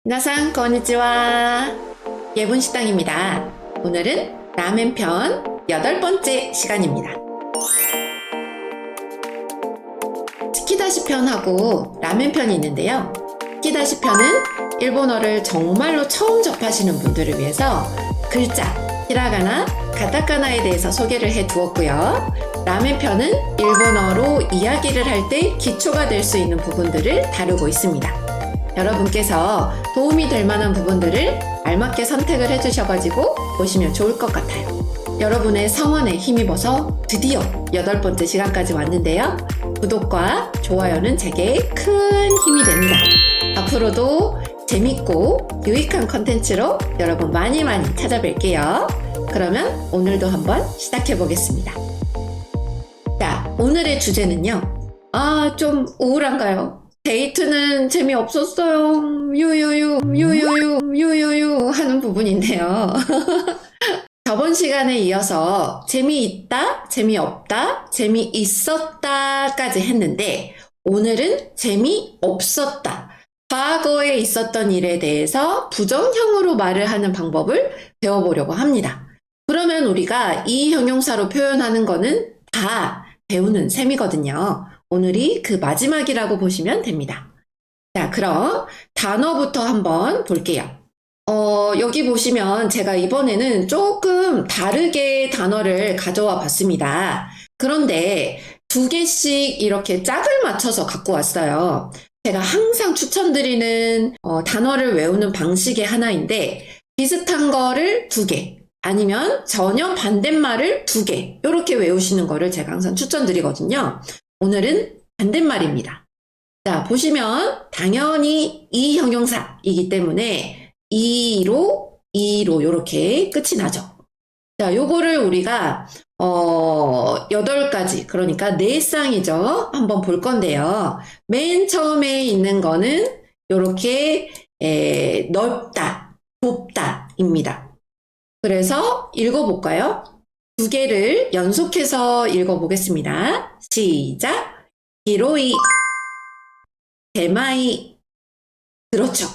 미나상 konnichiwa. 예분 식당입니다. 오늘은 라멘 편 8번째 시간입니다. 스키다시 편하고 라멘 편이 있는데요. 스키다시 편은 일본어를 정말로 처음 접하시는 분들을 위해서 글자, 히라가나, 가타카나에 대해서 소개를 해 두었고요. 라멘 편은 일본어로 이야기를 할 때 기초가 될 수 있는 부분들을 다루고 있습니다. 여러분께서 도움이 될 만한 부분들을 알맞게 선택을 해주셔가지고 보시면 좋을 것 같아요. 여러분의 성원에 힘입어서 드디어 8번째 시간까지 왔는데요. 구독과 좋아요는 제게 큰 힘이 됩니다. 앞으로도 재밌고 유익한 컨텐츠로 여러분 많이 찾아뵐게요. 그러면 오늘도 한번 시작해 보겠습니다. 자, 오늘의 주제는요. 좀 우울한가요? 데이트는 재미없었어요. 유유유 하는 부분인데요. 저번 시간에 이어서 재미있다, 재미없다, 재미있었다까지 했는데 오늘은 재미없었다. 과거에 있었던 일에 대해서 부정형으로 말을 하는 방법을 배워보려고 합니다. 그러면 우리가 이 형용사로 표현하는 거는 다 배우는 셈이거든요. 오늘이 그 마지막이라고 보시면 됩니다. 자, 그럼 단어부터 한번 볼게요. 여기 보시면 제가 이번에는 조금 다르게 단어를 가져와 봤습니다. 그런데 2개씩 이렇게 짝을 맞춰서 갖고 왔어요. 제가 항상 추천드리는 단어를 외우는 방식의 하나인데 비슷한 거를 2개 아니면 전혀 반대말을 2개 이렇게 외우시는 거를 제가 항상 추천드리거든요. 오늘은 반대말입니다. 자, 보시면 당연히 이 형용사이기 때문에 이로 이렇게 끝이 나죠. 자, 요거를 우리가 8가지, 그러니까 4쌍이죠. 한번 볼 건데요. 맨 처음에 있는 거는 요렇게 넓다, 좁다입니다. 그래서 읽어볼까요? 2개를 연속해서 읽어보겠습니다. 시작! 히로이, 대마이. 그렇죠.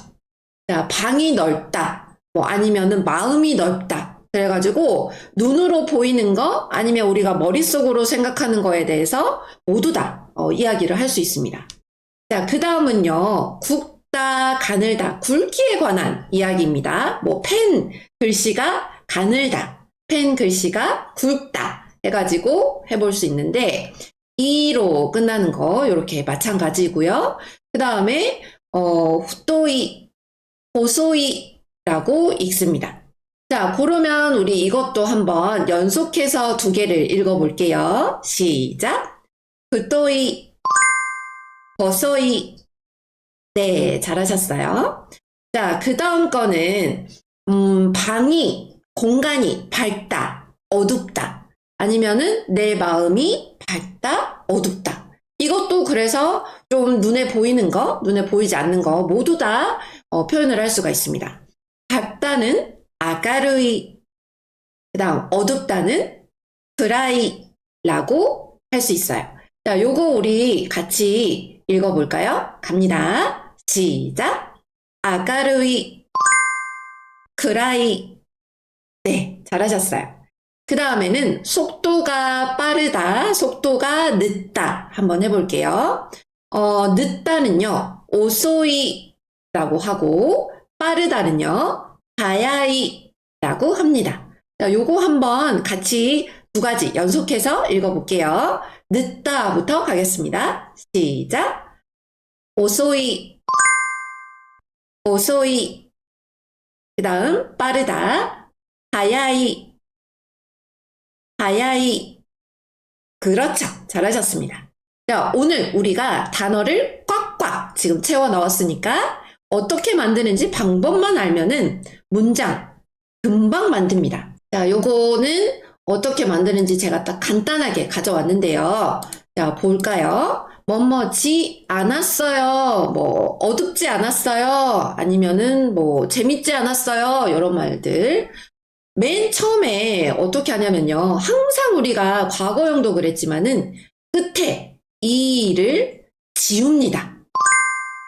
자, 방이 넓다, 아니면은 마음이 넓다. 그래가지고 눈으로 보이는 거 아니면 우리가 머릿속으로 생각하는 거에 대해서 모두 다 이야기를 할 수 있습니다. 자, 그 다음은요. 굵다, 가늘다, 굵기에 관한 이야기입니다. 펜 글씨가 가늘다, 펜 글씨가 굵다 해가지고 해볼 수 있는데 이로 끝나는 거 이렇게 마찬가지고요. 그 다음에 후토이, 호소이라고 읽습니다. 자, 그러면 우리 이것도 한번 연속해서 2개를 읽어볼게요. 시작! 후토이, 호소이. 네, 잘하셨어요. 자, 그 다음 거는 방이, 공간이 밝다, 어둡다. 아니면은 내 마음이 밝다, 어둡다. 이것도 그래서 좀 눈에 보이는 거, 눈에 보이지 않는 거 모두 다 표현을 할 수가 있습니다. 밝다는 아가루이, 그 다음 어둡다는 브라이라고 할 수 있어요. 자, 요거 우리 같이 읽어볼까요? 갑니다. 시작! 아가루이, 크라이. 네, 잘하셨어요. 그 다음에는 속도가 빠르다, 속도가 늦다 한번 해볼게요. 늦다는요, 오소이라고 하고 빠르다는요, 하야이라고 합니다. 자, 요거 한번 같이 2가지 연속해서 읽어볼게요. 늦다부터 가겠습니다. 시작! 오소이, 오소이. 그 다음 빠르다, 하야이, 하야이. 그렇죠. 잘하셨습니다. 자, 오늘 우리가 단어를 꽉꽉 지금 채워 넣었으니까 어떻게 만드는지 방법만 알면은 문장 금방 만듭니다. 자, 요거는 어떻게 만드는지 제가 딱 간단하게 가져왔는데요. 자, 볼까요? 뭐뭐지 않았어요. 어둡지 않았어요. 아니면은 재밌지 않았어요. 이런 말들. 맨 처음에 어떻게 하냐면요. 항상 우리가 과거형도 그랬지만은 끝에 이를 지웁니다.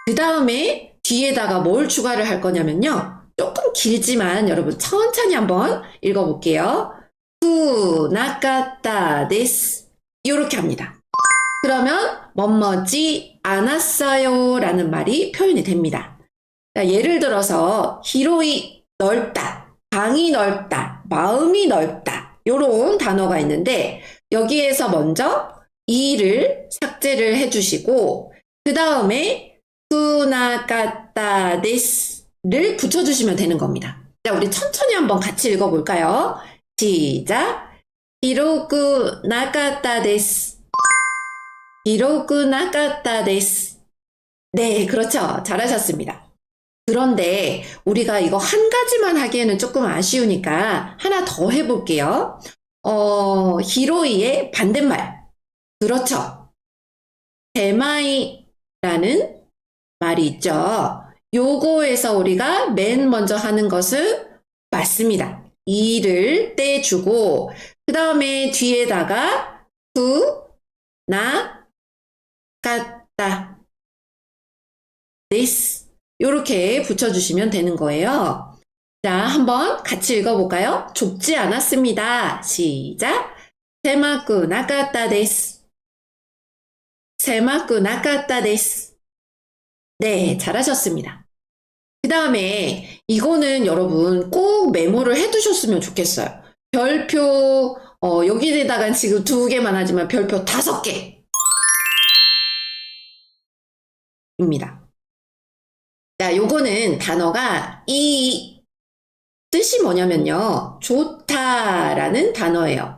그 다음에 뒤에다가 뭘 추가를 할 거냐면요. 조금 길지만 여러분 천천히 한번 읽어볼게요. 나카타 데스. 이렇게 합니다. 그러면 뭐뭐지 않았어요 라는 말이 표현이 됩니다. 자, 예를 들어서 히로이 넓다, 방이 넓다, 마음이 넓다 이런 단어가 있는데 여기에서 먼저 이를 삭제를 해주시고 그 다음에 나카타 데스를 붙여주시면 되는 겁니다. 자, 우리 천천히 한번 같이 읽어볼까요? 시작! 히로쿠 나카타 데스. 히로쿠 나카타 데스. 네, 그렇죠. 잘하셨습니다. 그런데 우리가 이거 한 가지만 하기에는 조금 아쉬우니까 하나 더 해볼게요. 히로이의 반대말. 그렇죠. 대마이라는 말이 있죠. 요거에서 우리가 맨 먼저 하는 것은 맞습니다. 이를 떼주고 그 다음에 뒤에다가 나카타 데스 이렇게 붙여주시면 되는 거예요. 자, 한번 같이 읽어볼까요? 좁지 않았습니다. 시작! 세마쿠 나카타 데스. 세마쿠 나카타 데스. 네, 잘하셨습니다. 그 다음에 이거는 여러분 꼭 메모를 해두셨으면 좋겠어요. 별표, 여기에다가 지금 2개만 하지만 별표 5개. 입니다. 자, 요거는 단어가 이 뜻이 뭐냐면요. 좋다라는 단어예요.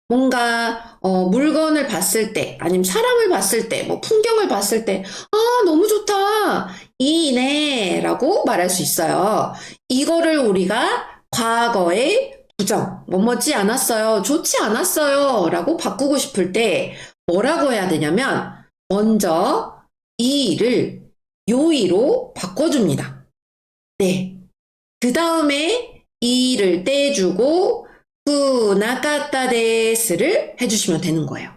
뭔가 물건을 봤을 때 아니면 사람을 봤을 때 뭐 풍경을 봤을 때 너무 좋다 이네 라고 말할 수 있어요. 이거를 우리가 과거의 부정 뭐뭐지 않았어요 좋지 않았어요 라고 바꾸고 싶을 때 뭐라고 해야 되냐면 먼저 이를 요이로 바꿔줍니다. 네. 그 다음에 이를 떼주고 나카타 데스를 해주시면 되는 거예요.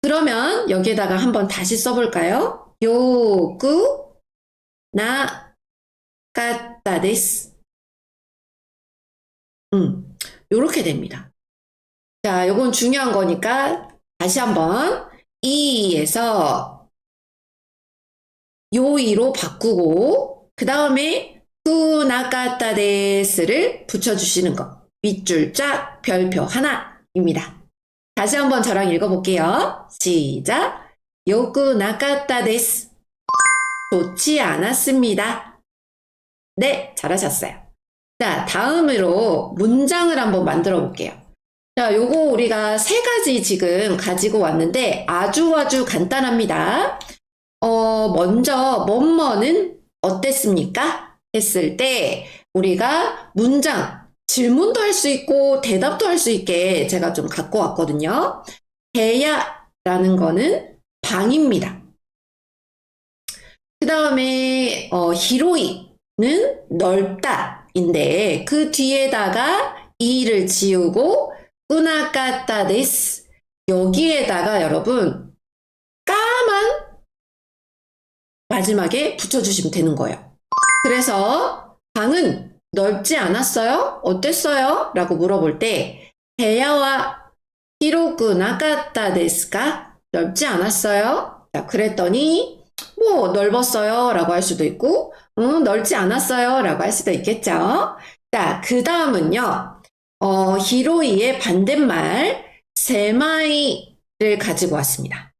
그러면 여기에다가 한번 다시 써볼까요? 나카타 데스. 요렇게 됩니다. 자, 요건 중요한 거니까 다시 한번 이에서 요이로 바꾸고 그 다음에 나카타 데스를 붙여주시는 거. 밑줄 짝 별표 하나입니다. 다시 한번 저랑 읽어볼게요. 시작! 요구 나카타 데스. 좋지 않았습니다. 네, 잘하셨어요. 자, 다음으로 문장을 한번 만들어 볼게요. 자, 요거 우리가 3가지 지금 가지고 왔는데 아주 간단합니다. 먼저 뭐뭐는 어땠습니까? 했을 때 우리가 문장 질문도 할 수 있고 대답도 할 수 있게 제가 좀 갖고 왔거든요. 대야라는 거는 방입니다. 그 다음에 히로이는 넓다인데 그 뒤에다가 이를 지우고 꾸나까타 데스 여기에다가 여러분 까만 마지막에 붙여주시면 되는 거예요. 그래서 방은 넓지 않았어요? 어땠어요? 라고 물어볼 때 대야와 히로쿠 나카타 데스까? 넓지 않았어요? 자, 그랬더니 뭐 넓었어요 라고 할 수도 있고 넓지 않았어요 라고 할 수도 있겠죠. 자, 그 다음은요 히로이의 반대말 세마이를 가지고 왔습니다.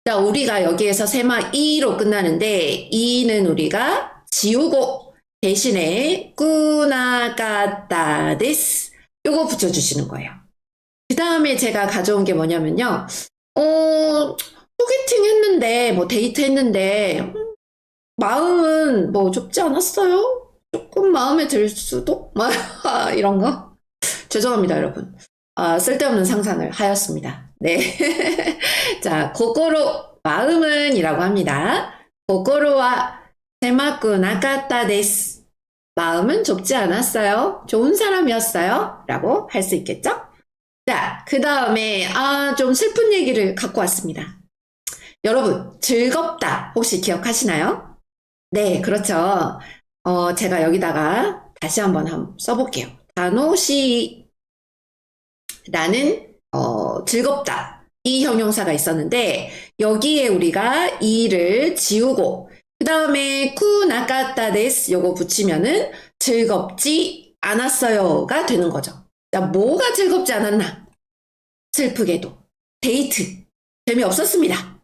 자, 우리가 여기에서 세마이로 끝나는데 이는 우리가 지우고 대신에 꾸나가타 데스 요거 붙여주시는 거예요. 그 다음에 제가 가져온 게 뭐냐면요. 소개팅 했는데 뭐 데이트 했는데 마음은 뭐 좁지 않았어요? 조금 마음에 들 수도? 이런 거. 죄송합니다, 여러분. 쓸데없는 상상을 하였습니다. 네. 자, 고고로 마음은 이라고 합니다. 고고로와 세마쿠 나카타 데스. 마음은 좁지 않았어요. 좋은 사람이었어요. 라고 할 수 있겠죠? 자, 그 다음에 좀 슬픈 얘기를 갖고 왔습니다. 여러분, 즐겁다 혹시 기억하시나요? 네, 그렇죠. 제가 여기다가 다시 한번 써볼게요. 다노시라는 즐겁다. 이 형용사가 있었는데 여기에 우리가 이를 지우고 그 다음에 쿠나카타 데스 요거 붙이면은 즐겁지 않았어요가 되는 거죠. 자, 뭐가 즐겁지 않았나? 슬프게도 데이트 재미없었습니다.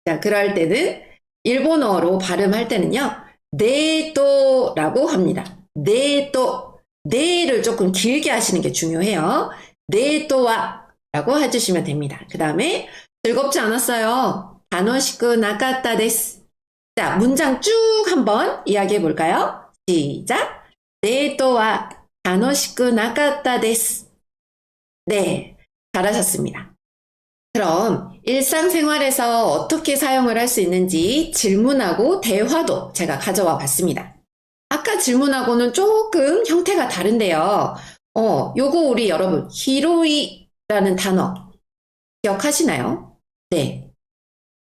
자, 그럴 때는 일본어로 발음할 때는요. 네토라고 합니다. 네토. 네를 조금 길게 하시는 게 중요해요. 네토와 라고 해주시면 됩니다. 그 다음에 즐겁지 않았어요. 다노시쿠 나카타 데스. 자, 문장 쭉 한번 이야기해 볼까요? 시작. 네토와 다노시쿠 나카타 데스. 네, 잘하셨습니다. 그럼 일상생활에서 어떻게 사용을 할 수 있는지 질문하고 대화도 제가 가져와 봤습니다. 아까 질문하고는 조금 형태가 다른데요. 요거 우리 여러분, 히로이라는 단어 기억하시나요? 네.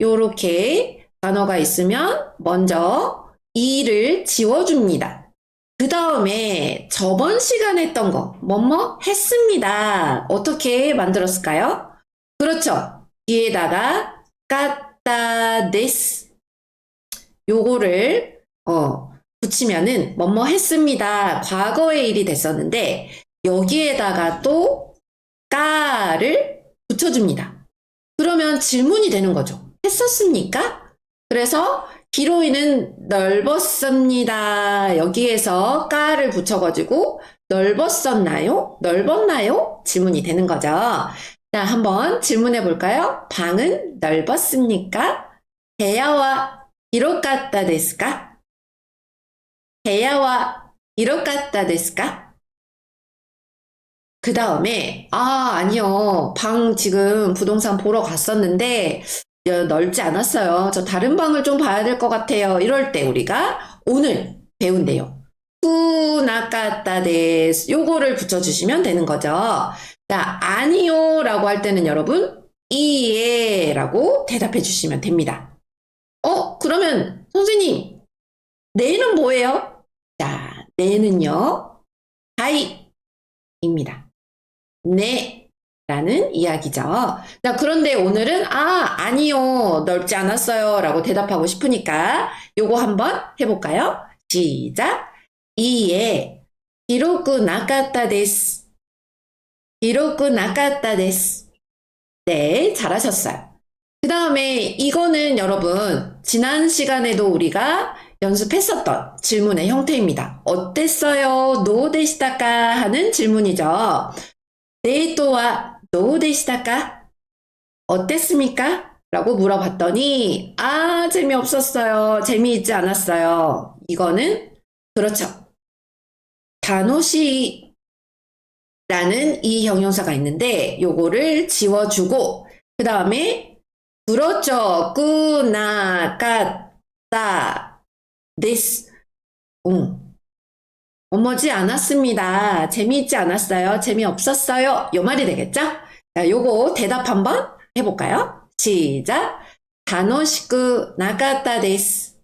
요렇게 단어가 있으면 먼저 이를 지워줍니다. 그 다음에 저번 시간에 했던 거, 뭐뭐 했습니다. 어떻게 만들었을까요? 그렇죠. 뒤에다가 까따 데스 요거를 붙이면은 뭐뭐 했습니다. 과거의 일이 됐었는데 여기에다가 또 까를 붙여줍니다. 그러면 질문이 되는 거죠. 했었습니까? 그래서 기로이는 넓었습니다. 여기에서 까를 붙여가지고 넓었었나요? 넓었나요? 질문이 되는 거죠. 자, 한번 질문해 볼까요? 방은 넓었습니까? 대야와 이로까따 데스까? 대야와 이로까따 데스까? 그 다음에 아니요. 방 지금 부동산 보러 갔었는데 넓지 않았어요. 저 다른 방을 좀 봐야 될 것 같아요. 이럴 때 우리가 오늘 배운대요. 후나까따 데스 요거를 붙여주시면 되는 거죠. 자, 아니요 라고 할 때는 여러분 이에 라고 대답해 주시면 됩니다. 그러면 선생님 내는 뭐예요? 자, 내는요 하이입니다. 네 라는 이야기죠. 자, 그런데 오늘은 아니요 넓지 않았어요 라고 대답하고 싶으니까 요거 한번 해볼까요? 시작. 이에 히로쿠 나카타 데스. 히로쿠 나카타 데스. 네, 잘하셨어요. 그 다음에 이거는 여러분 지난 시간에도 우리가 연습했었던 질문의 형태입니다. 어땠어요? 노데시타까 하는 질문이죠. 데이토와 노데시타까? 어땠습니까? 라고 물어봤더니 재미없었어요. 재미있지 않았어요. 이거는 그렇죠. 다노시 라는 이 형용사가 있는데 요거를 지워주고 그 다음에 그렇죠. 꾸나까따 데스. 어머지 않았습니다. 재미있지 않았어요. 재미없었어요. 요 말이 되겠죠? 자, 요거 대답 한번 해볼까요? 시작. 다노시쿠 나카타 데스.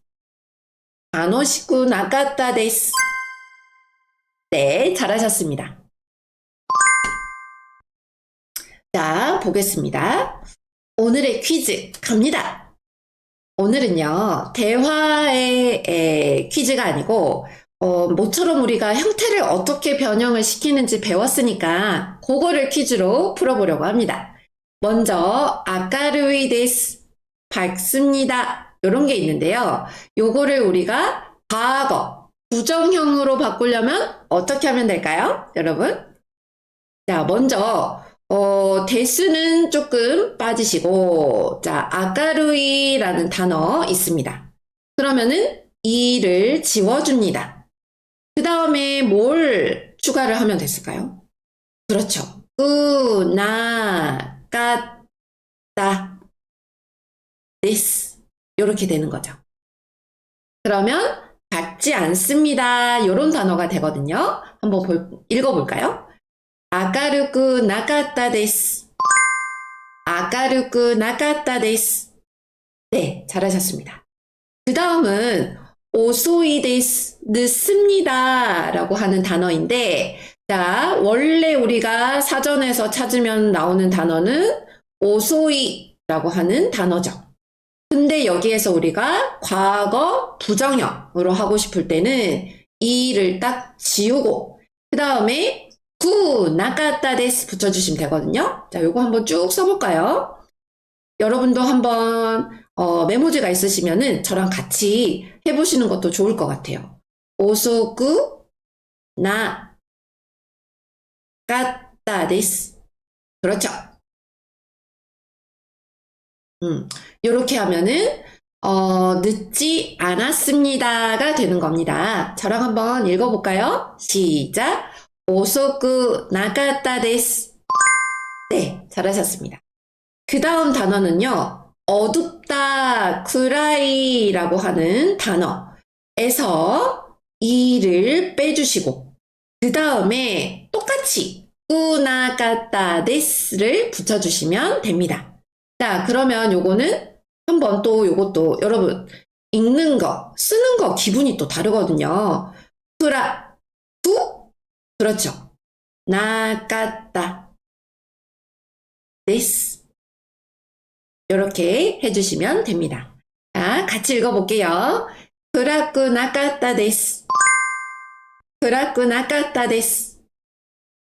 다노시쿠 나카타 데스. 네, 잘하셨습니다. 자, 보겠습니다. 오늘의 퀴즈 갑니다. 오늘은요, 대화의 퀴즈가 아니고, 모처럼 우리가 형태를 어떻게 변형을 시키는지 배웠으니까, 그거를 퀴즈로 풀어보려고 합니다. 먼저, 아까루이 데스, 밝습니다. 이런 게 있는데요. 요거를 우리가 과거, 부정형으로 바꾸려면 어떻게 하면 될까요? 여러분? 자, 먼저, 데스는 조금 빠지시고, 자, 아까루이라는 단어 있습니다. 그러면은 이를 지워줍니다. 그 다음에 뭘 추가를 하면 됐을까요? 그렇죠. 꾸나, 까따, 데스. 이렇게 되는 거죠. 그러면 같지 않습니다. 이런 단어가 되거든요. 한번 읽어볼까요? 아까루쿠 나카타 데스. 아까루쿠 나카타 데스. 네, 잘하셨습니다. 그 다음은 오소이 데스, 늦습니다 라고 하는 단어인데, 자, 원래 우리가 사전에서 찾으면 나오는 단어는 오소이 라고 하는 단어죠. 근데 여기에서 우리가 과거 부정형으로 하고 싶을 때는 이를 딱 지우고 그 다음에 구 나가타 데스 붙여주시면 되거든요. 자, 요거 한번 쭉 써볼까요? 여러분도 한번 메모지가 있으시면은 저랑 같이 해보시는 것도 좋을 것 같아요. 오소쿠 나가타 데스. 그렇죠. 이렇게 하면은 늦지 않았습니다가 되는 겁니다. 저랑 한번 읽어볼까요? 시작. 오소쿠 나가타 데스. 네, 잘하셨습니다. 그 다음 단어는요, 어둡다, 쿠라이라고 하는 단어에서 이를 빼주시고, 그 다음에 똑같이 꾸나가타 데스를 붙여주시면 됩니다. 자, 그러면 요거는 한번 또 요것도 여러분 읽는 거, 쓰는 거 기분이 또 다르거든요. 쿠라, 구, 그렇죠. 나가타 데스. 이렇게 해주시면 됩니다. 자, 같이 읽어볼게요. 쿠라쿠 나가타 데스. 쿠라쿠 나가타 데스.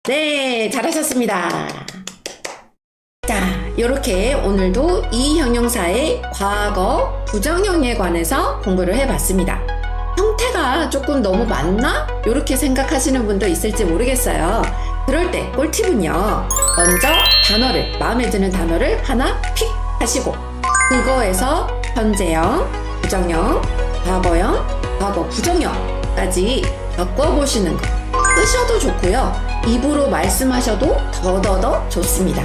네, 잘하셨습니다. 자, 이렇게 오늘도 이 형용사의 과거 부정형에 관해서 공부를 해봤습니다. 형태가 조금 너무 많나? 이렇게 생각하시는 분도 있을지 모르겠어요. 그럴 때 꿀팁은요, 먼저 단어를, 마음에 드는 단어를 하나 픽 하시고 그거에서 현재형, 부정형, 과거형, 과거 부정형까지 바꿔보시는 거 쓰셔도 좋고요. 입으로 말씀하셔도 더더더 좋습니다.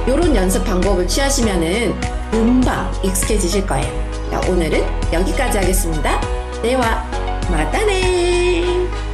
이런 연습 방법을 취하시면은 금방 익숙해지실 거예요. 자, 오늘은 여기까지 하겠습니다. 네와 마따네.